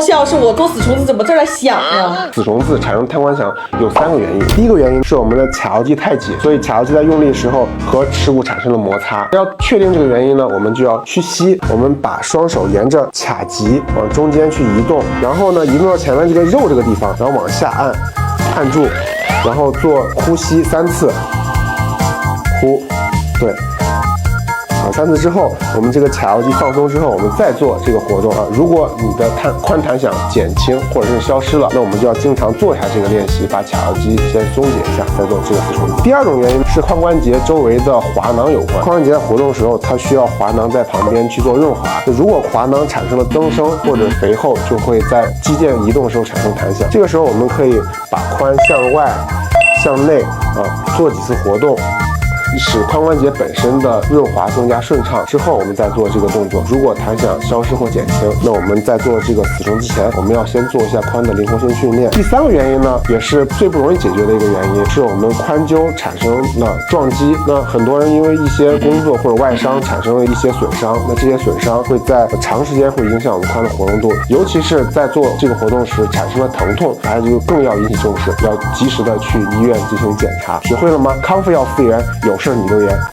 笑，是我做死虫子怎么这儿响呢？死虫子产生瘫痪响有3个原因。第一个原因是我们的髂腰肌太紧，所以髂腰肌在用力的时候和耻骨产生了摩擦。要确定这个原因呢，我们就要屈膝，我们把双手沿着髂脊往中间去移动，然后呢移动到前面这个肉这个地方，然后往下按住，然后做呼吸3次，呼，对。3次之后，我们这个髂腰肌放松之后，我们再做这个活动啊。如果你的髋弹响减轻或者是消失了，那我们就要经常做一下这个练习，把髂腰肌先松解一下，再做这个死虫子。第二种原因是髋关节周围的滑囊有关。髋关节在活动的时候，它需要滑囊在旁边去做润滑。如果滑囊产生了增生或者肥厚，就会在肌腱移动的时候产生弹响。这个时候我们可以把髋向外、向内做几次活动。使髋关节本身的润滑更加顺畅，之后我们再做这个动作。如果弹响消失或减轻，那我们在做这个死虫之前，我们要先做一下髋的灵活性训练。第3个原因呢，也是最不容易解决的一个原因，是我们髋臼产生了撞击。那很多人因为一些工作或者外伤产生了一些损伤，那这些损伤会在长时间会影响我们髋的活动度，尤其是在做这个活动时产生了疼痛，还就更要引起重视，要及时的去医院进行检查。学会了吗？康复药复原，有事你留言。